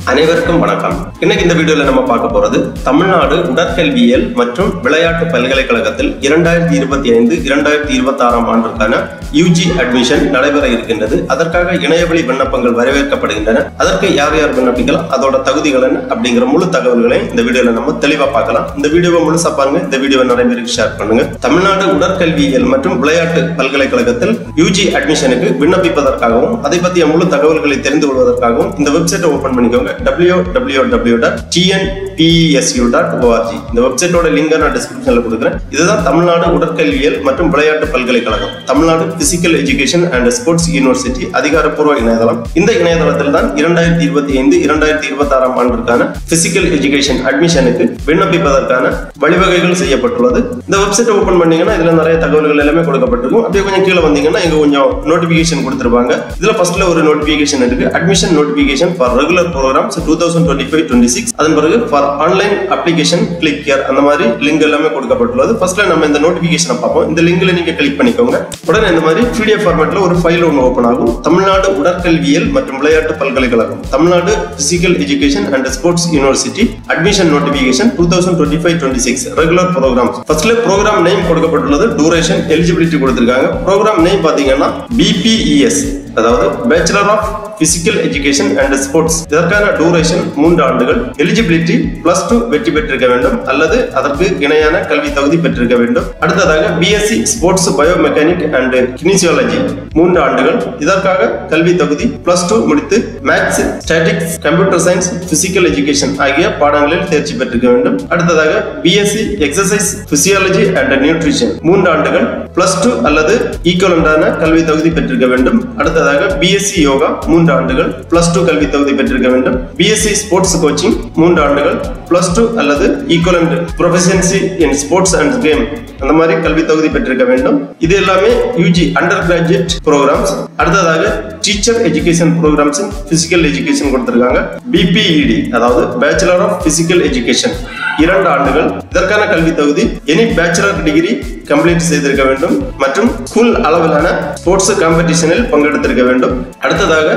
அனைவருக்கும் வணக்கம். இன்னைக்கு இந்த வீடியோல நம்ம பார்க்க போறது தமிழ்நாடு உடற்கல்வியியல் மற்றும் விளையாட்டு பல்கலைக்கழகத்தில் 2025-2026 ஆண்டிற்கான யூஜி அட்மிஷன் நடைபெற இருக்கின்றது. அதற்காக இணையவழி விண்ணப்பங்கள் வரவேற்கப்படுகின்றன. அதற்கு யார் யார் விண்ணப்பிக்கலாம், அதோட தகுதிகள் என்ன அப்படிங்கிற முழு தகவல்களை இந்த வீடியோல நம்ம தெளிவா பார்க்கலாம். இந்த வீடியோவை முழுசா பாருங்க. இந்த வீடியோவை நிறைய பேருக்கு ஷேர் பண்ணுங்க. தமிழ்நாடு உடற்கல்வியியல் மற்றும் விளையாட்டு பல்கலைக்கழகத்தில் யூஜி அட்மிஷனுக்கு விண்ணப்பிப்பதற்காகவும் அதை பற்றிய முழு தகவல்களை தெரிந்து கொள்வதற்காகவும் இந்த வெப்சைட்டை ஓபன் பண்ணிக்கோங்க. www.tnpesu.org. இந்த வெப்சைட்டோட லிங்க் நான் டிஸ்கிரிப்ஷன்ல கொடுக்கிறேன். இதுதான் தமிழ்நாடு உடற்கல்வியியல் மற்றும் விளையாட்டு பல்கலைக்கழகம், Tamil Nadu physical education and sports university அதிகாரப்பூர்வ இணையதளம். இந்த இணையதளத்தில் தான் 2025-2026 ஆண்டிற்கான பிசிக்கல் எஜுகேஷன் அட்மிஷனுக்கு விண்ணப்பிப்பதற்கான வழிவகைகள் செய்யப்பட்டுள்ளது. இந்த வெப்சைட்டை ஓபன் பண்ணீங்கன்னா இதுல நிறைய தகவல்கள் எல்லாமே கொடுக்கப்பட்டிருக்கும். அப்படியே கொஞ்சம் கீழே வந்தீங்கன்னா இங்க கொஞ்சம் நோட்டிபிகேஷன் கொடுத்திருப்பாங்க. இதுல ஃபர்ஸ்ட்ல ஒரு நோட்டிபிகேஷன் இருக்கு, admission notification for regular programs 2025-26. அதன் பிறகு for online application click here அந்த மாதிரி லிங்க் எல்லாமே கொடுக்கப்பட்டுள்ளது. ஃபர்ஸ்ட்ல நம்ம இந்த நோட்டிபிகேஷனை பார்ப்போம். இந்த லிங்க்ல நீங்க கிளிக் பண்ணிக்கோங்க. உடனே இந்த மாதிரி PDF ஃபார்மேட்ல ஒரு ஃபைல் ஒன்று ஓபன் ஆகும். தமிழ்நாடு உடற்கல்வியியல் மற்றும் விளையாட்டு பல்கலைக்கழகம், Tamil Nadu physical education and sports university admission notification 2025-26 regular programs. ஃபர்ஸ்ட்ல ப்ரோக்ராம் நேம் கொடுக்கப்பட்டுள்ளது, டூரேஷன், எலிஜிபிலிட்டி கொடுத்திருக்காங்க. ப்ரோக்ராம் நேம் பாத்தீங்கன்னா BPES, அதாவது bachelor of physical education and sports. இதற்கான டூரேஷன் 3 ஆண்டுகள். எலிஜிபிலிட்டி +2 வெற்றி பெற்றிருக்க வேண்டும் அல்லது அதற்கு இணையான கல்வி தகுதி பெற்றிருக்க வேண்டும். அடுத்ததாக BSc ஸ்போர்ட்ஸ் பயோமெக்கானிக் அண்ட் கினிசியாலஜி 3 ஆண்டுகள். இதற்காக கல்வி தகுதி +2 முடித்து maths, statics, computer science, physical education ஆகிய பாடங்களில் தேர்ச்சி பெற்றிருக்க வேண்டும். அடுத்ததாக BSc exercise physiology and nutrition 3 ஆண்டுகள் +2 அல்லது ஈக்குவலண்டான கல்வி தகுதி பெற்றிருக்க வேண்டும். அடுத்ததாக BSc யோகா 3 ஆண்டுகள் +2 கல்வி தகுதி பெற்றிருக்க வேண்டும். BSc ஸ்போர்ட்ஸ் கோச்சிங் 3 ஆண்டுகள் +2 அல்லது equivalent proficiency in sports and game அந்த மாதிரி கல்வி தகுதி பெற்றிருக்க வேண்டும். இது எல்லாமே யூஜி அண்டர் கிராஜுவேட் ப்ரோக்ராம்ஸ். அடுத்ததாக teacher education programs in physical education கொடுத்திருக்காங்க. BPED, அதாவது பேச்சுலர் ஆஃப் பிசிக்கல் எஜுகேஷன் 2 ஆண்டுகள். இதற்கான கல்வி தகுதி எனி பேச்சுலர் டிகிரி கம்ப்ளீட் செய்திருக்க வேண்டும் மற்றும் ஸ்கூல் அளவிலான ஸ்போர்ட்ஸ் காம்படிஷனில் பங்கெடுத்திருக்க வேண்டும். அடுத்ததாக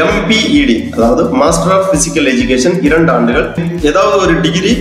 MPED, அதாவது மாஸ்டர் ஆஃப் பிசிக்கல் எஜுகேஷன் 2 ஆண்டுகள். ஏதாவது ஒரு டிகிரி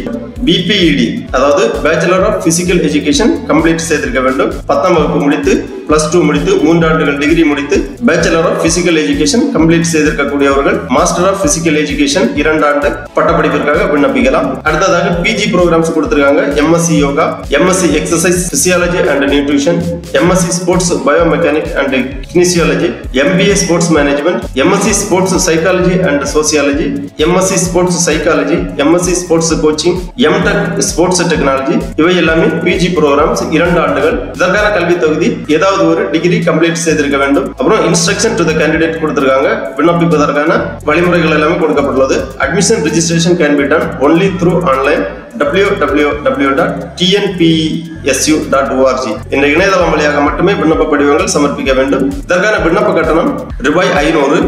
BPED, அதாவது bachelor of physical education complete செய்திருக்க வேண்டும். 10ஆம் வகுப்பு முடித்து +2 முடித்து 3 ஆண்டுகள் டிகிரி முடித்து bachelor of physical education complete செய்திருக்கக்கூடியவர்கள் மாஸ்டர் ஆஃப் பிசிக்கல் எஜுகேஷன் 2 ஆண்டு பட்டப்படிப்பிற்காக விண்ணப்பிக்கலாம். அடுத்ததாக PG ப்ரோக்ராம்ஸ் கொடுத்திருக்காங்க. MSc yoga, MSc exercise physiology and nutrition, MSc sports biomechanic and kinesiology, MBA sports management, MSc sports psychology and sociology, MSc sports psychology, MSc sports coaching, MTech sports technology. இவை எல்லாமே PG programs 2 ஆண்டுகள். இதற்கான கல்வி தகுதி ஏதாவது ஒரு degree complete செய்திருக்க வேண்டும். அப்புறம் இன்ஸ்ட்ரக்ஷன் டு தி கேண்டிடேட் கொடுத்திருக்காங்க. விண்ணப்பிப்பதற்கான வழிமுறைகள் எல்லாமே கொடுக்கப்பட்டுள்ளது. Admission registration can be done only through online www.tnpesu.org. இந்த இணையதளம் வழியாக மட்டுமே விண்ணப்ப படிவங்கள் சமர்ப்பிக்க வேண்டும். இதற்கான விண்ணப்ப கட்டணம் ₹500.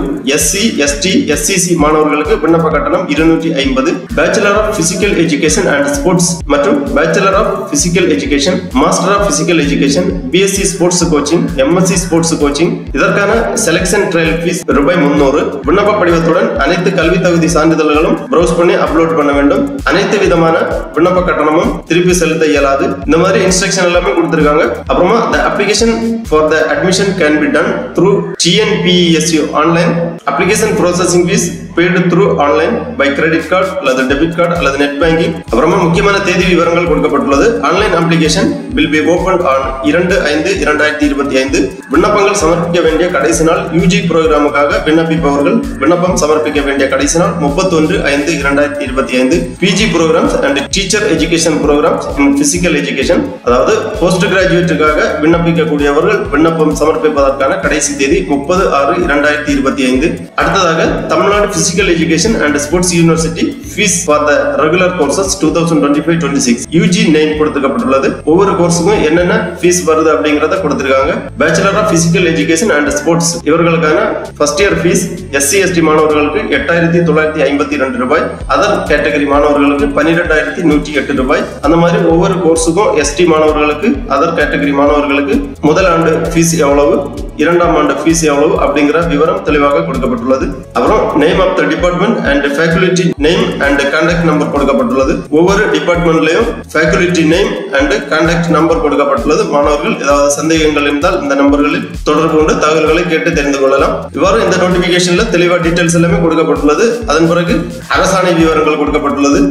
SC, ST, SCC மாணவர்களுக்கு விண்ணப்ப கட்டணம் 250. Bachelor of physical education and sports மற்றும் bachelor of physical education, master of physical education, BSc sports coaching, MSc sports coaching. இதற்கான செலக்ஷன் ட்ரையல் ஃபீஸ் ₹300. விண்ணப்ப படிவத்துடன் அனைத்து கல்வி தகுதி சான்றிதழ்களும் ப்ரௌஸ் பண்ணி அப்லோட் பண்ண வேண்டும். அனைத்து விதமான விண்ணப்ப கட்டணமும் திருப்பி செலுத்த இயலாது. இந்த மாதிரி இன்ஸ்ட்ரக்ஷன் எல்லாமே கொடுத்திருக்காங்க. அப்புறமா the application for the admission can be done through TNPESU online. application processing fees paid through online by credit card அல்லது டெபிட் கார்டு அல்லது நெட் பேங்கிங். அப்புறமா முக்கியமான தேதி விவரங்கள் கொடுக்கப்பட்டுள்ளது. Online application will be opened on 2/5/2025. விண்ணப்பங்கள் சமர்ப்பிக்க வேண்டிய கடைசி நாள் UG ப்ரோக்ராமுக்காக விண்ணப்பிப்பவர்கள் விண்ணப்பம் சமர்ப்பிக்க வேண்டிய கடைசி நாள் 31/5/2025. PG programmes and teacher education programs in physical education, அதாவது போஸ்ட் கிராஜுவேட்டுக்காக விண்ணப்பிக்கக்கூடியவர்கள் விண்ணப்பம் சமர்ப்பிப்பதற்கான கடைசி தேதி 30/6/2025. அடுத்ததாக Tamil Nadu physical education and sports university fees for the regular courses 2025-26 UG name கொடுக்கப்பட்டுள்ளது. ஒவ்வொரு கோர்ஸுக்கும் என்னென்ன ஃபீஸ் வருது அப்படிங்கறத கொடுத்திருக்காங்க. Bachelor of physical education and sports இவர்களுக்கான first year fees SC ST மாணவர்களுக்கு ₹8,952. அதர் கேட்டகரி மாணவர்களுக்கு ₹12,108. அந்த மாதிரி ஒவ்வொரு கோர்ஸுக்கும் ST மாணவர்களுக்கு அதர் கேட்டகரி மாணவர்களுக்கு முதல் ஆண்டு ஃபீஸ் எவ்வளவு, இரண்டாம் ஆண்டு ஃபீஸ் எவ்வளவு அப்படிங்கிற விவரம் தெளிவாக கொடுக்கப்பட்டுள்ளது. அப்புறம் name of the department and faculty name and contact number கொடுக்கப்பட்டுள்ளது. ஒவ்வொரு டிபார்ட்மெண்ட்லயும் faculty name and contact number கொடுக்கப்பட்டுள்ளது. மாணவர்கள் ஏதாவது சந்தேகங்கள் இருந்தால் இந்த நம்பர்களில் தொடர்பு கொண்டு தகவல்களை கேட்டு தெரிந்து கொள்ளலாம். இவ்வாறு இந்த நோட்டிபிகேஷன்ல தெளிவா டீடைல்ஸ் எல்லாமே கொடுக்கப்பட்டுள்ளது. அதன் பிறகு அரசாணை விவரங்கள் கொடுக்கப்பட்டுள்ளது.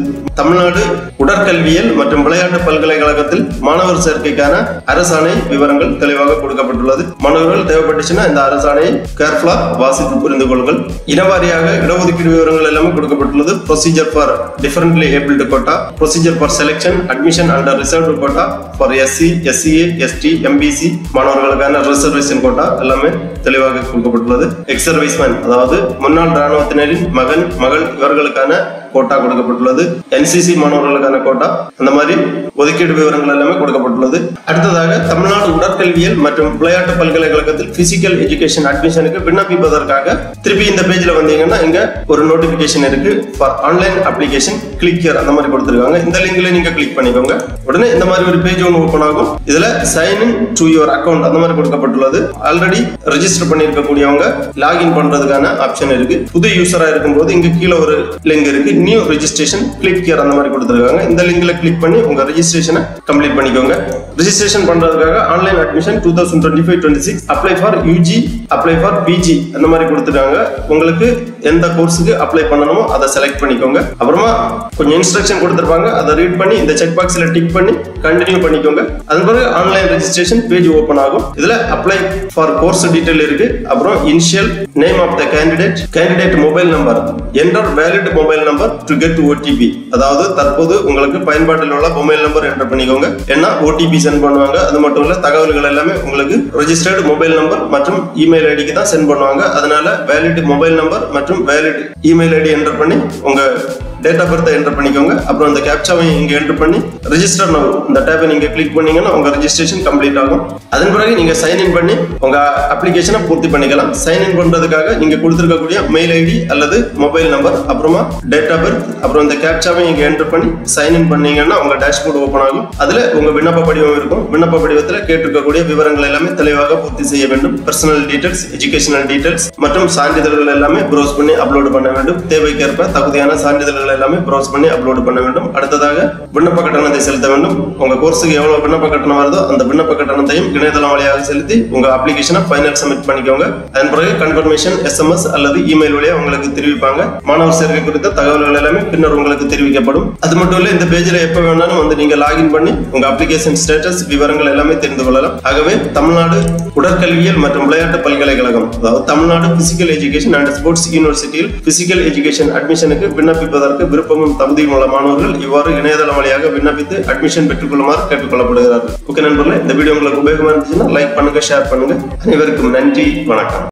தமிழ்நாடு உடற்கல்வியல் மற்றும் விளையாட்டு பல்கலைக்கழகத்தில் மாணவர் சேர்க்கைக்கான அரசாணை விவரங்கள் தெளிவாக கொடுக்கப்பட்டுள்ளது. மாணவர்கள் தேவைப்பட்டுச்சுன்னா இந்த அரசாணையை கேர்ஃபுல்லா வாசித்து புரிந்து கொள்ளுங்கள். இனவாரியாக இடஒதுக்கீடு விவரங்கள் எல்லாமே கொடுக்கப்பட்டுள்ளது. Procedure for differently abled quota, procedure for selection admission under reserved quota for SC, SCA, ST, MBC மாணவர்களுக்கான ரிசர்வேஷன் கோட்டா எல்லாமே தெளிவாக கொடுக்கப்பட்டுள்ளது. எக்ஸ் சர்வீஸ்மேன் அதாவது முன்னாள் ராணுவத்தினரின் மகன், மகள் இவர்களுக்கான கோட்டா கொடுக்கப்பட்டுள்ளது. என்சிசி மாணவர்களுக்கான கோட்டா, அந்த மாதிரி ஒதுக்கீடு விவரங்கள் எல்லாமே கொடுக்கப்பட்டுள்ளது. அடுத்ததாக தமிழ்நாடு உடற்கல்வியல் மற்றும் விளையாட்டு பல்கலைக்கழகத்தில் பிசிக்கல் எஜுகேஷன் அட்மிஷனுக்கு விண்ணப்பிப்பதற்காக திருப்பி இந்த பேஜ்ல வந்தீங்கன்னா இங்க ஒரு நோட்டிபிகேஷன் இருக்கு. For online application click here அந்த மாதிரி கொடுத்திருக்காங்க. இந்த லிங்க்ல நீங்க கிளிக் பண்ணிக்கோங்க. உடனே இந்த மாதிரி ஒரு பேஜ் ஒன்று ஓபன் ஆகும். இதுல sign in to your account அந்த மாதிரி கொடுக்கப்பட்டுள்ளது. ஆல்ரெடி ரெஜிஸ்டர் பண்ணிருக்கக்கூடியவங்க லாகின் பண்றதுக்கான ஆப்ஷன் இருக்கு. புது யூசரா இருக்கும்போது இங்க கீழே ஒரு லிங்க் இருக்கு, நியூ ரெஜிஸ்ட்ரேஷன் கிளிக் ஹியர் அந்த மாதிரி கொடுத்திருக்காங்க. இந்த லிங்க்ல கிளிக் பண்ணி உங்க ரெஜிஸ்ட்ரேஷனை கம்ப்ளீட் பண்ணிக்கோங்க. ரெஜிஸ்ட்ரேஷன் பண்றதுக்காக online admission 2025-26 apply for UG, apply for PG அந்த மாதிரி கொடுத்துட்டாங்க. உங்களுக்கு எந்த கோர்ஸுக்கு அப்ளை பண்ணணுமோ அதை செலக்ட் பண்ணிக்கோங்க. அப்புறமா கொஞ்சம் இன்ஸ்ட்ரக்ஷன் கொடுத்திருப்பாங்க, அதை ரீட் பண்ணி இந்த செக் பாக்ஸ்ல டிக் பண்ணி கண்டினியூ பண்ணிக்கோங்க. அதன் பிறகு ஆன்லைன் ரெஜிஸ்ட்ரேஷன் பேஜ் ஓபன் ஆகும். இதுல அப்ளை ஃபார் கோர்ஸ் டீடைல் இருக்கு. அப்புறம் initial name of the candidate mobile number, enter valid mobile number to get OTP. அதாவது தற்போது உங்களுக்கு பயன்பாட்டில் உள்ள மொபைல் நம்பர் என்டர் பண்ணிக்கோங்க. ஏன்னா ஓடிபி சென்ட் பண்ணுவாங்க. அது மட்டும் இல்ல தகவல்கள் எல்லாமே உங்களுக்கு ரெஜிஸ்டர்டு மொபைல் நம்பர் மற்றும் இமெயில் ஐடிக்கு தான் சென்ட் பண்ணுவாங்க. அதனால வேலிட் மொபைல் நம்பர் மற்றும் வேலிட் இமெயில் ஐடி என்டர் பண்ணி உங்க டேட் ஆஃப் பர்த் என்டர் பண்ணிக்கோங்க. அப்புறம் அந்த கேப்சாவை இங்க என்டர் பண்ணி ரெஜிஸ்டர் நவ் இந்த டேப்பை நீங்க கிளிக் பண்ணீங்கன்னா உங்க ரெஜிஸ்ட்ரேஷன் கம்ப்ளீட் ஆகும். அதன் பிறகு நீங்க சைன் இன் பண்ணி உங்க அப்ளிகேஷனை பூர்த்தி பண்ணிக்கலாம். சைன் இன் பண்றதுக்காக நீங்க கொடுத்திருக்கக்கூடிய மெயில் ஐடி அல்லது மொபைல் நம்பர், அப்புறமா டேட் ஆஃப் பர்த், அப்புறம் இந்த கேப்சாவை இங்க என்டர் பண்ணி சைன் இன் பண்ணீங்கன்னா உங்க டேஷ்போர்ட் ஓபன் ஆகும். அதுல உங்க விண்ணப்ப படிவம் இருக்கும். விண்ணப்ப படிவத்தில் கேட்டிருக்கக்கூடிய விவரங்கள் எல்லாமே தெளிவாக பூர்த்தி செய்ய வேண்டும். பர்சனல் டீடைல்ஸ், எஜுகேஷனல் டீடைல்ஸ் மற்றும் சான்றிதழ்கள் எல்லாமே ப்ரௌஸ் பண்ணி அப்லோட் பண்ண வேண்டும். தேவைக்கேற்ப தகுதியான சான்றிதழ்கள் எல்லாமே ப்ரௌஸ் பண்ணி அப்லோட் பண்ண வேண்டும். அடுத்ததாக விண்ணப்ப கட்டணத்தை செலுத்த வேண்டும். உங்க கோர்ஸுக்கு எவ்வளவு விண்ணப்ப கட்டணம் வருதோ அந்த விண்ணப்ப கட்டணத்தையும் இணையதளம் வழியாக செலுத்தி உங்க அப்ளிகேஷனை ஃபைனல் சப்மிட் பண்ணிக்கோங்க. அதன் பிறகு கன்ஃபர்மேஷன் எஸ்எம்எஸ் அல்லது இமெயில் வழியா உங்களுக்கு தெரிவிப்பாங்க. மாணவர் சேர்க்கை குறித்த தகவல்கள் எல்லாமே பின்னர் உங்களுக்கு தெரிவிக்கப்படும். அது மட்டும் இல்ல இந்த பேஜ்ல எப்ப வேணாலும் வந்து நீங்க லாகின் பண்ணி உங்க அப்ளிகேஷன் ஸ்டேட்டஸ் விவரங்கள் எல்லாமே தெரிந்து கொள்ளலாம். ஆகவே தமிழ்நாடு உடற்கல்வியல் மற்றும் விளையாட்டு பல்கலைக்கழகம் அதாவது Tamil Nadu physical education and sports யூனிவர்சிட்டியில் பிசிக்கல் எஜுகேஷன் அட்மிஷனுக்கு விண்ணப்பிப்பதற்கு விருப்பமும் தகுதியும் உள்ள மாணவர்கள் இவ்வாறு இணையதளம் வழியாக விண்ணப்பித்து அட்மிஷன் பெற்றுக் கொள்ளுமாறு கேட்டுக்கொள்ளப்படுகிறார்கள். ஓகே நண்பர்களே, இந்த வீடியோ உங்களுக்கு உபயோகமா இருந்துச்சுன்னா லைக் பண்ணுங்க, ஷேர் பண்ணுங்க. அனைவருக்கும் நன்றி, வணக்கம்.